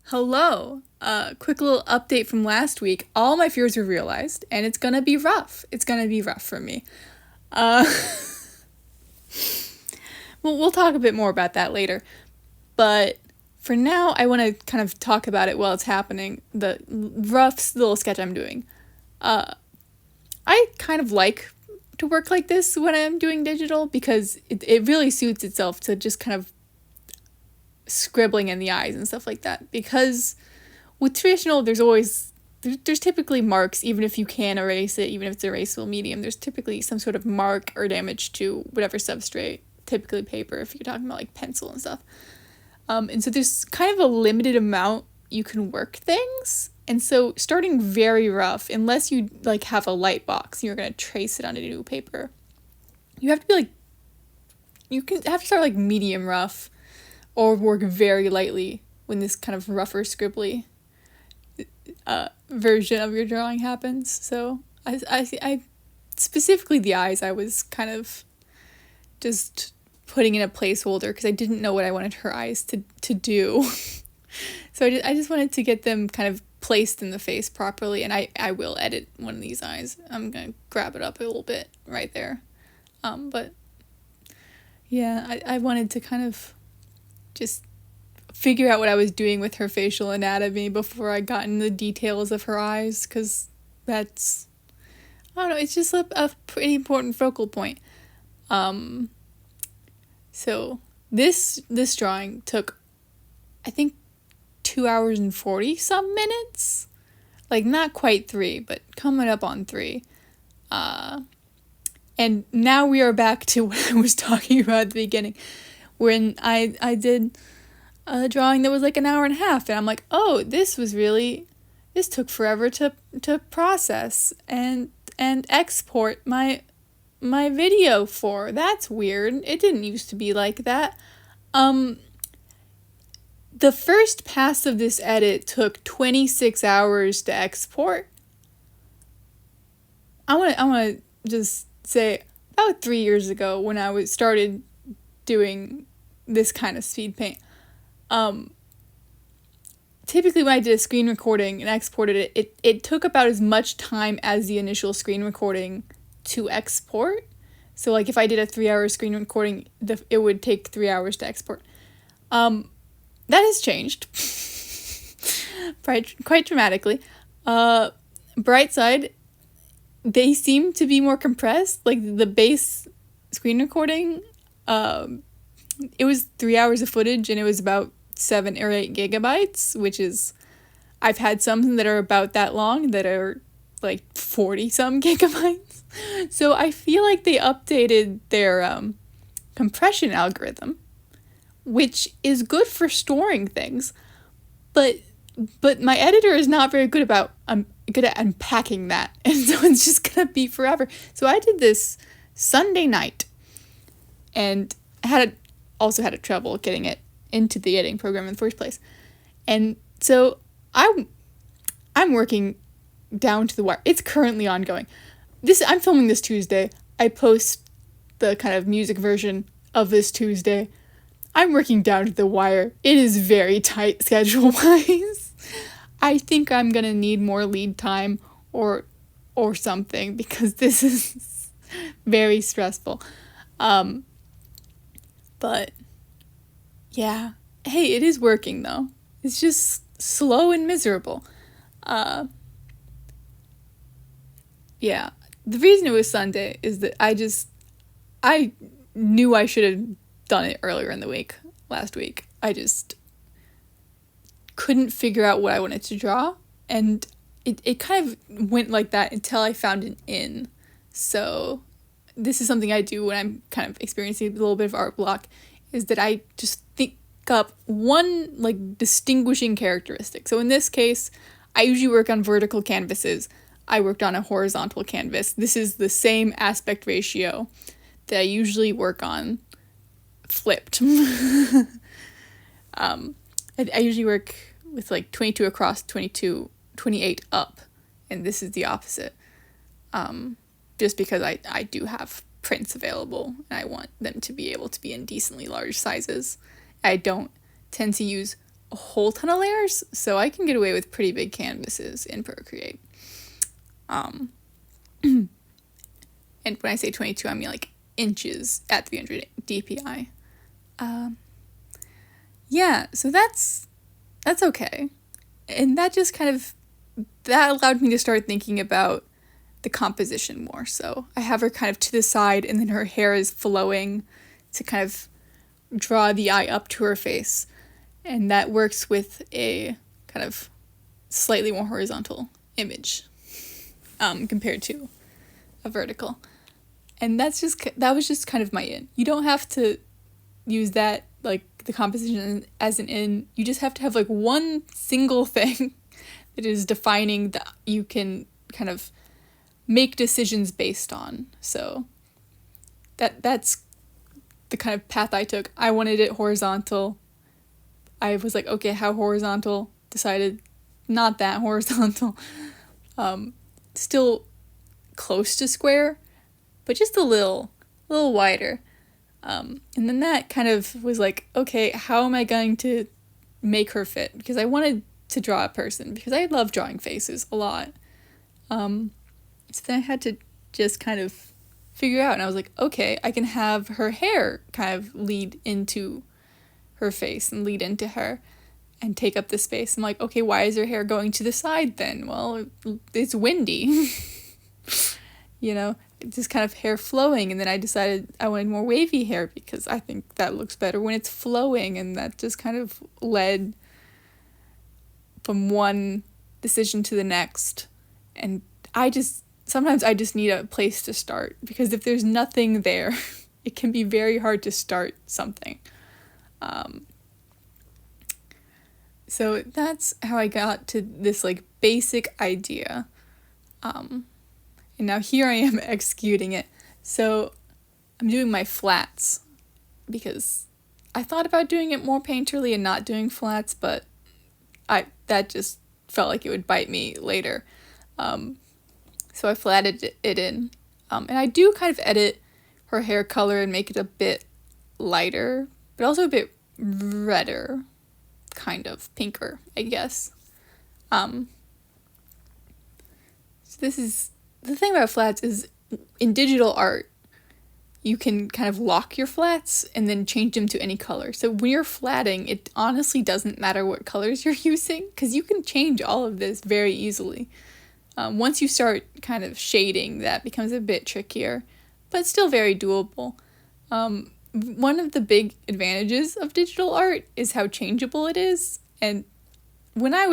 Hello. Quick little update from last week. All my fears were realized, and it's gonna be rough. It's gonna be rough for me. Uh, we'll talk a bit more about that later. But for now, I want to kind of talk about it while it's happening. The rough little sketch I'm doing. I kind of like to work like this when I'm doing digital because it really suits itself to just kind of scribbling in the eyes and stuff like that, because with traditional there's typically marks. Even if you can erase it, even if it's erasable medium, there's typically some sort of mark or damage to whatever substrate, typically paper if you're talking about like pencil and stuff. And so there's kind of a limited amount you can work things, and so starting very rough, unless you like have a light box and you're going to trace it on a new paper, you have to be like, you can have to start like medium rough or work very lightly when this kind of rougher, scribbly version of your drawing happens. So I specifically the eyes, I was kind of just putting in a placeholder because I didn't know what I wanted her eyes to do. So I just wanted to get them kind of placed in the face properly, and I will edit one of these eyes. I'm going to grab it up a little bit right there. But yeah, I wanted to kind of just figure out what I was doing with her facial anatomy before I got into the details of her eyes, because that's, I don't know, it's just a pretty important focal point. So this drawing took, I think, 2 hours and 40 some minutes, like not quite 3, but coming up on 3. And now we are back to what I was talking about at the beginning, when I did a drawing that was like an hour and a half, and I'm like, oh, this took forever to process and export my video for. That's weird. It didn't used to be like that. The first pass of this edit took 26 hours to export. I want to just say, about 3 years ago, when I started doing this kind of Speedpaint, typically when I did a screen recording and exported it took about as much time as the initial screen recording to export. So like if I did a 3-hour screen recording, it would take 3 hours to export. That has changed quite dramatically. Bright side, they seem to be more compressed. Like the base screen recording, it was 3 hours of footage, and it was about 7 or 8 gigabytes, which is, I've had some that are about that long that are like 40 some gigabytes. So I feel like they updated their compression algorithm, which is good for storing things, but my editor is not very good about good at unpacking that, and so it's just gonna be forever. So I did this Sunday night, and I also had trouble getting it into the editing program in the first place, and so I'm working down to the wire. It's currently ongoing. I'm filming this Tuesday. I post the kind of music version of this Tuesday. I'm working down to the wire. It is very tight schedule-wise. I think I'm gonna need more lead time or something, because this is very stressful. But yeah, hey, it is working though. It's just slow and miserable. Yeah, the reason it was Sunday is that I knew I should have done it earlier in the week, last week. I just couldn't figure out what I wanted to draw, and it kind of went like that until I found an in. So this is something I do when I'm kind of experiencing a little bit of art block, is that I just think up one like distinguishing characteristic. So in this case, I usually work on vertical canvases. I worked on a horizontal canvas. This is the same aspect ratio that I usually work on flipped. I usually work with like 22 across, 28 up, and this is the opposite. Just because I do have prints available, and I want them to be able to be in decently large sizes. I don't tend to use a whole ton of layers, so I can get away with pretty big canvases in Procreate. And when I say 22, I mean like inches at 300 dpi. Yeah, so that's okay. And that just kind of, that allowed me to start thinking about the composition more. So I have her kind of to the side, and then her hair is flowing to kind of draw the eye up to her face. And that works with a kind of slightly more horizontal image compared to a vertical. And that was just kind of my in. You don't have to use that, like the composition as an in. You just have to have like one single thing that is defining that you can kind of make decisions based on. So that's the kind of path I took. I wanted it horizontal. I was like, okay, how horizontal? Decided not that horizontal. Still close to square, but just a little wider. And then that kind of was like, okay, how am I going to make her fit? Because I wanted to draw a person, because I love drawing faces a lot. So then I had to just kind of figure out, and I was like, okay, I can have her hair kind of lead into her face and lead into her and take up the space. I'm like, okay, why is her hair going to the side then? Well, it's windy. You know, just kind of hair flowing. And then I decided I wanted more wavy hair because I think that looks better when it's flowing. And that just kind of led from one decision to the next. And sometimes I just need a place to start, because if there's nothing there, it can be very hard to start something. So that's how I got to this like basic idea. And now here I am executing it. So I'm doing my flats because I thought about doing it more painterly and not doing flats, but that just felt like it would bite me later. So I flatted it in. And I do kind of edit her hair color and make it a bit lighter, but also a bit redder, kind of pinker, I guess. So this is, the thing about flats is in digital art, you can kind of lock your flats and then change them to any color. So when you're flatting, it honestly doesn't matter what colors you're using, because you can change all of this very easily. Once you start kind of shading, that becomes a bit trickier, but still very doable. One of the big advantages of digital art is how changeable it is. And when I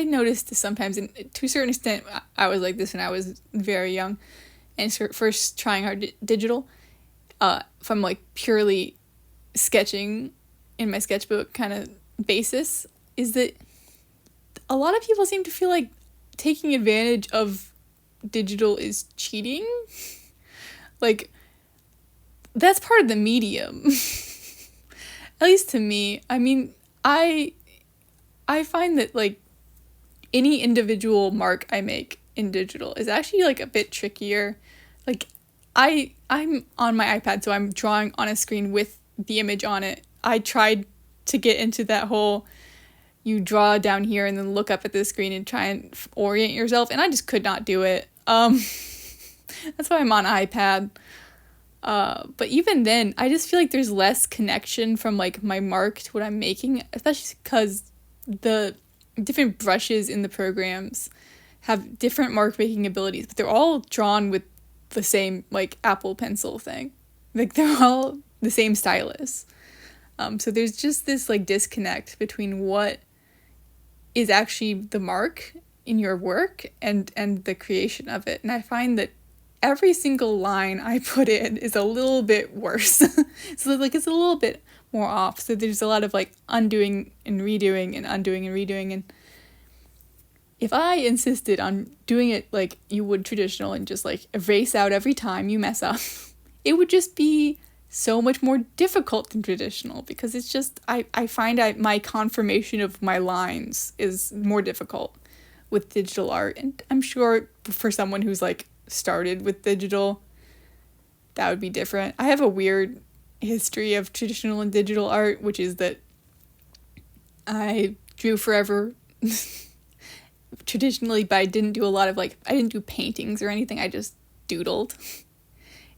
noticed this sometimes, and to a certain extent, I was like this when I was very young and first trying art digital, from like purely sketching in my sketchbook kind of basis, is that a lot of people seem to feel like taking advantage of digital is cheating. Like, that's part of the medium. At least to me. I mean, I find that like any individual mark I make in digital is actually like a bit trickier. Like I'm on my iPad, so I'm drawing on a screen with the image on it. I tried to get into that whole, you draw down here and then look up at the screen and try and orient yourself, and I just could not do it. That's why I'm on iPad. But even then, I just feel like there's less connection from like my mark to what I'm making, especially because the different brushes in the programs have different mark making abilities, but they're all drawn with the same like Apple Pencil thing. Like they're all the same stylus. So there's just this like disconnect between what is actually the mark in your work and the creation of it. And I find that every single line I put in is a little bit worse. So like it's a little bit more off. So there's a lot of like undoing and redoing and undoing and redoing. And if I insisted on doing it like you would traditional and just like erase out every time you mess up, it would just be so much more difficult than traditional, because it's just, I find my confirmation of my lines is more difficult with digital art. And I'm sure for someone who's like started with digital, that would be different. I have a weird history of traditional and digital art, which is that I drew forever traditionally, but I didn't do a lot of I didn't do paintings or anything. I just doodled.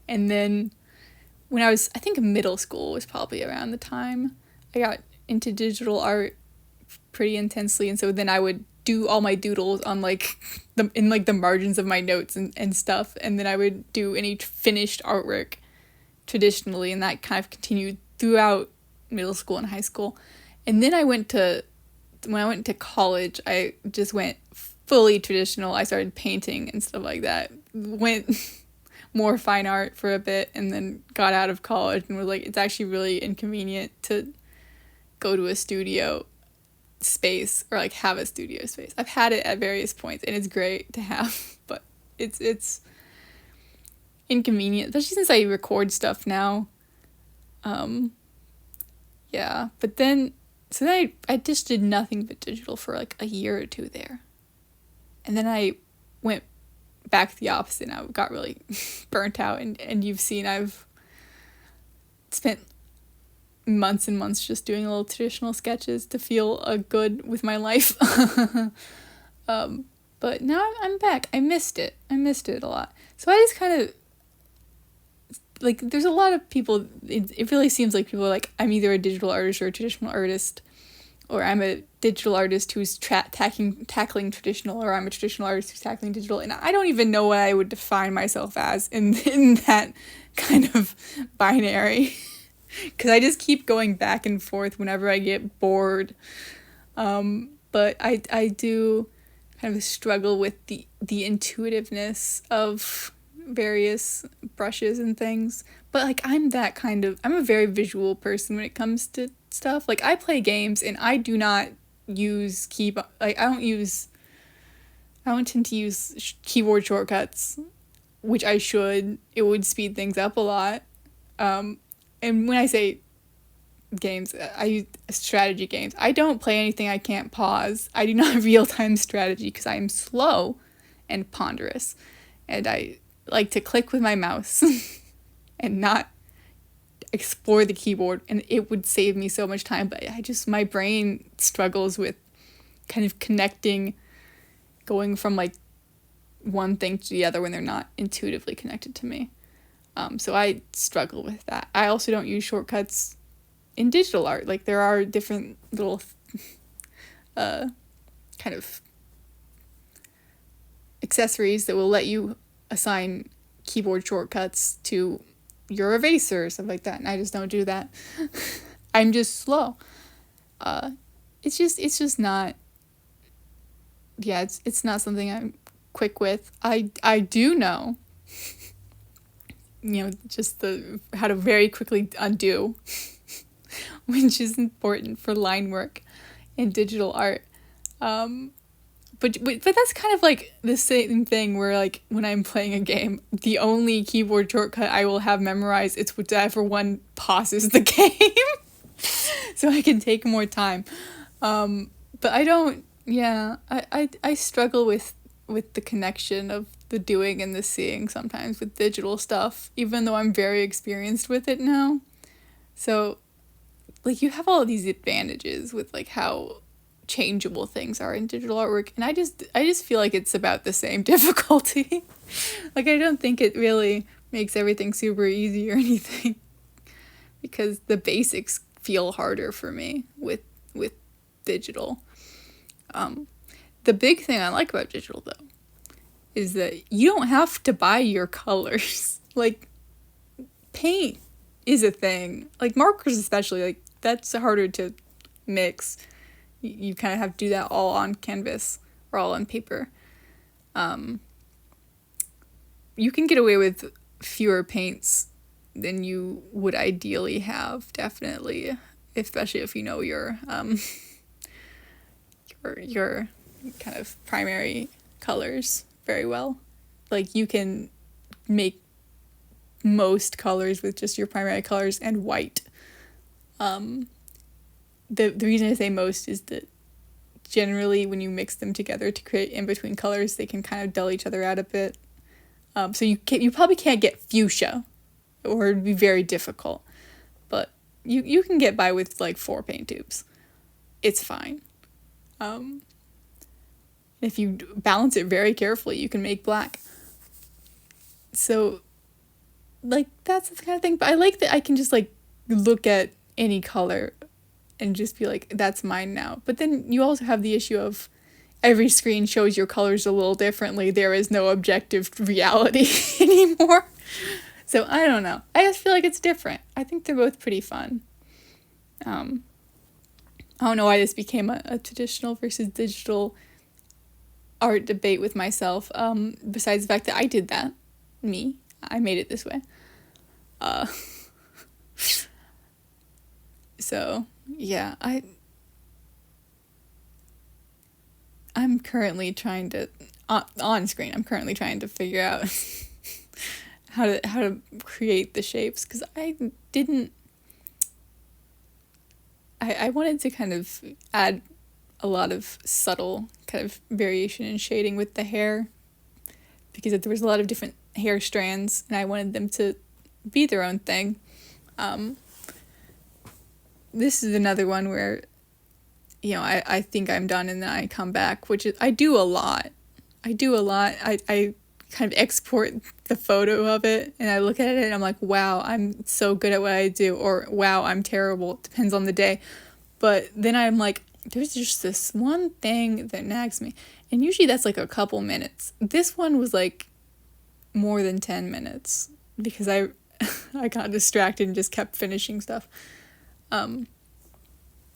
And then when I was, I think middle school was probably around the time I got into digital art pretty intensely. And so then I would do all my doodles on the margins of my notes and stuff. And then I would do any finished artwork traditionally. And that kind of continued throughout middle school and high school. And then when I went to college, I just went fully traditional. I started painting and stuff like that. Went more fine art for a bit and then got out of college and was like, it's actually really inconvenient to go to a studio space or have a studio space. I've had it at various points and it's great to have, but it's inconvenient, especially since I record stuff now. Yeah, but then I just did nothing but digital for a year or two there. And then I went back the opposite and I got really burnt out, and you've seen I've spent months and months just doing little traditional sketches to feel good with my life. But now I'm back. I missed it a lot. So I just kind of there's a lot of people, it really seems like people are I'm either a digital artist or a traditional artist, or I'm a digital artist who's tackling traditional, or I'm a traditional artist who's tackling digital, and I don't even know what I would define myself as in that kind of binary, because I just keep going back and forth whenever I get bored. But I do kind of struggle with the intuitiveness of various brushes and things, but I'm a very visual person when it comes to stuff. I play games and I do not use I don't tend to use keyboard shortcuts, which I should. It would speed things up a lot. And when I say games, I use strategy games. I don't play anything I can't pause. I do not real-time strategy because I am slow and ponderous, and I like to click with my mouse and not explore the keyboard, and it would save me so much time. But my brain struggles with kind of going from one thing to the other when they're not intuitively connected to me. So I struggle with that. I also don't use shortcuts in digital art. There are different little kind of accessories that will let you assign keyboard shortcuts to your eraser or stuff like that, and I just don't do that. I'm just slow. It's just not, it's not something I'm quick with. I do know just how to very quickly undo, which is important for line work in digital art. But that's kind of the same thing where when I'm playing a game, the only keyboard shortcut I will have memorized is whichever one pauses the game, so I can take more time. But I don't. Yeah, I struggle with the connection of the doing and the seeing sometimes with digital stuff, even though I'm very experienced with it now. So you have all of these advantages with how changeable things are in digital artwork, and I just feel it's about the same difficulty. I don't think it really makes everything super easy or anything, because the basics feel harder for me with digital. The big thing I like about digital though is that you don't have to buy your colors. Paint is a thing, markers especially, that's harder to mix. You kind of have to do that all on canvas or all on paper. You can get away with fewer paints than you would ideally have, definitely, especially if you know your kind of primary colors very well. You can make most colors with just your primary colors and white. The reason I say most is that generally when you mix them together to create in-between colors, they can kind of dull each other out a bit. So you probably can't get fuchsia, or it'd be very difficult. But you can get by with 4 paint tubes. it's fine. If you balance it very carefully, you can make black. So, like, that's the kind of thing. But I like that I can just, like, look at any color and just be like, that's mine now. But then you also have the issue of every screen shows your colors a little differently. There is no objective reality anymore. So, I don't know. I just feel like it's different. I think they're both pretty fun. I don't know why this became a traditional versus digital art debate with myself, besides the fact that I did that. I made it this way. So, yeah, I'm currently trying to, on screen, I'm currently trying to figure out how to create the shapes, because I wanted to kind of add a lot of subtle kind of variation and shading with the hair, because there was a lot of different hair strands and I wanted them to be their own thing. This is another one where, I think I'm done and then I come back, which is, I do a lot. I kind of export the photo of it and I look at it and I'm like, wow, I'm so good at what I do, or wow, I'm terrible. It depends on the day. But then I'm like, there's just this one thing that nags me. And usually that's like a couple minutes. This one was like more than 10 minutes because I got distracted and just kept finishing stuff.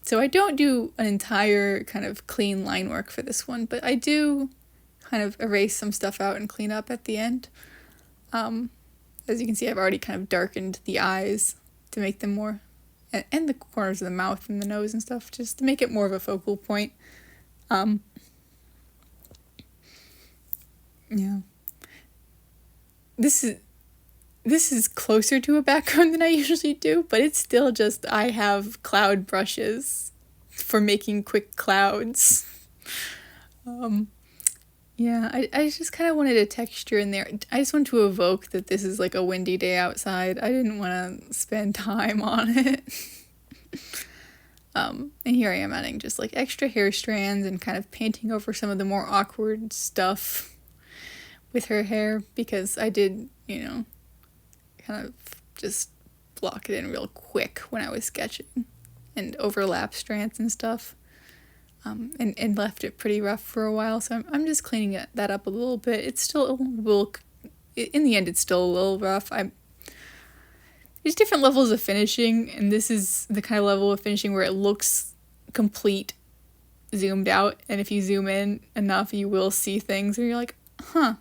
So I don't do an entire kind of clean line work for this one, but I do kind of erase some stuff out and clean up at the end. As you can see, I've already kind of darkened the eyes to make them more, and the corners of the mouth and the nose and stuff, just to make it more of a focal point. Yeah. This is closer to a background than I usually do, but it's still just, I have cloud brushes for making quick clouds. Yeah, I just kind of wanted a texture in there. I just want to evoke that this is like a windy day outside. I didn't want to spend time on it. And here I am adding just like extra hair strands and kind of painting over some of the more awkward stuff with her hair, because I did, kind of just block it in real quick when I was sketching and overlap strands and stuff. And left it pretty rough for a while, so I'm just cleaning that up a little bit. It's still a little, in the end, it's still a little rough. There's different levels of finishing, and this is the kind of level of finishing where it looks complete, zoomed out, and if you zoom in enough, you will see things where you're like, huh.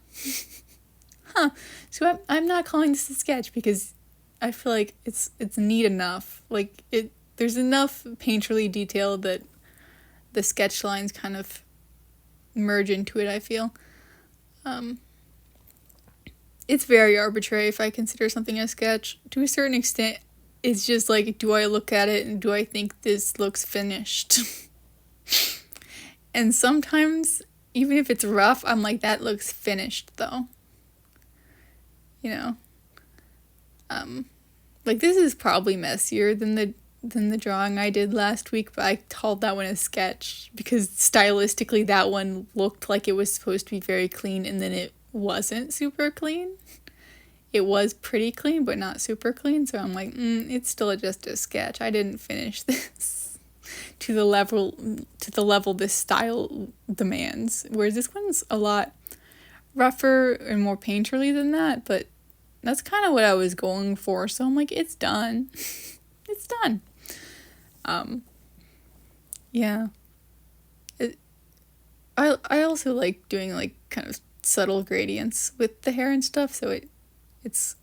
So I'm not calling this a sketch because I feel like it's neat enough. Like, there's enough painterly detail that the sketch lines kind of merge into it, I feel. It's very arbitrary if I consider something a sketch. To a certain extent, it's just like, do I look at it and do I think this looks finished? And sometimes, even if it's rough, I'm like, that looks finished, though. Like, this is probably messier than the drawing I did last week, but I called that one a sketch because stylistically that one looked like it was supposed to be very clean, and then it wasn't super clean. It was pretty clean, but not super clean, so I'm like, it's still just a sketch. I didn't finish this to the level this style demands, whereas this one's a lot rougher and more painterly than that, but that's kind of what I was going for, so I'm like, it's done. It's done. Yeah. I also like doing like kind of subtle gradients with the hair and stuff, so it's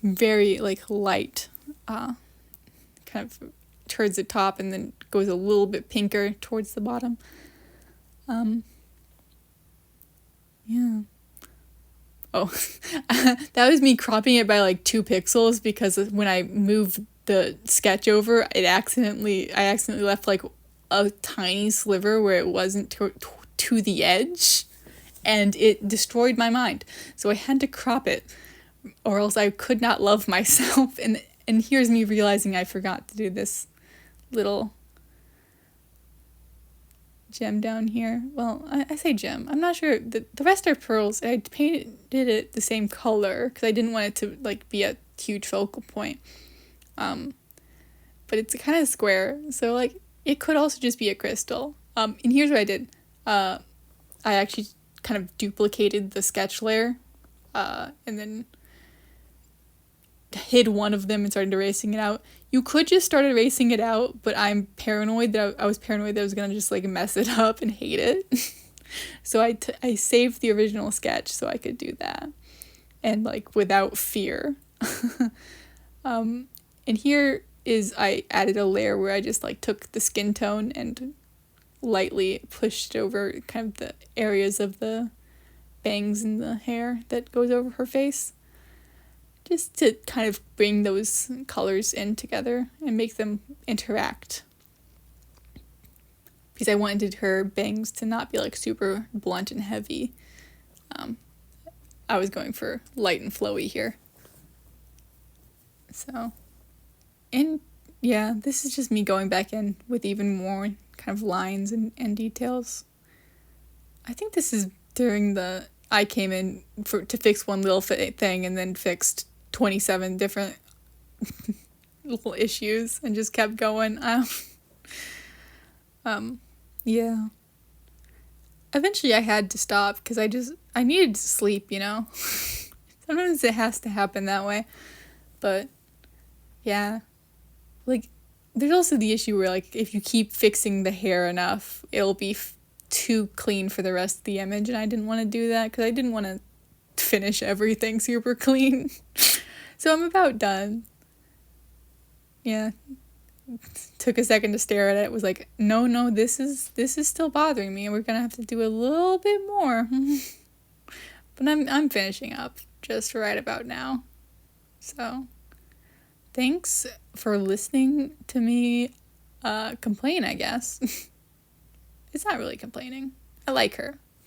very like light, kind of towards the top and then goes a little bit pinker towards the bottom. Yeah. Oh, that was me cropping it by like 2 pixels because when I moved the sketch over, I accidentally left like a tiny sliver where it wasn't to the edge, and it destroyed my mind. So I had to crop it, or else I could not love myself. And here's me realizing I forgot to do this little gem down here. Well, I say gem. I'm not sure. The rest are pearls. I painted it the same color because I didn't want it to like be a huge focal point. But it's kind of square, so like it could also just be a crystal. And here's what I did. I actually kind of duplicated the sketch layer, and then hid one of them and started erasing it out. You could just start erasing it out, but I'm paranoid that I was paranoid that I was gonna just like mess it up and hate it. So I saved the original sketch so I could do that, and like without fear. And here is I added a layer where I just like took the skin tone and lightly pushed over kind of the areas of the bangs in the hair that goes over her face, just to kind of bring those colors in together and make them interact. Because I wanted her bangs to not be like super blunt and heavy. I was going for light and flowy here. So, and yeah, this is just me going back in with even more kind of lines and details. I think this is during I came in to fix one little thing and then fixed 27 different little issues and just kept going. Yeah. Eventually I had to stop because I needed to sleep, you know? Sometimes it has to happen that way. But yeah, like there's also the issue where like if you keep fixing the hair enough, it'll be too clean for the rest of the image, and I didn't want to do that because I didn't want to finish everything super clean. So I'm about done. Yeah. Took a second to stare at it. It was like, no, this is still bothering me, and we're gonna have to do a little bit more. But I'm finishing up just right about now. So thanks for listening to me complain, I guess. It's not really complaining. I like her.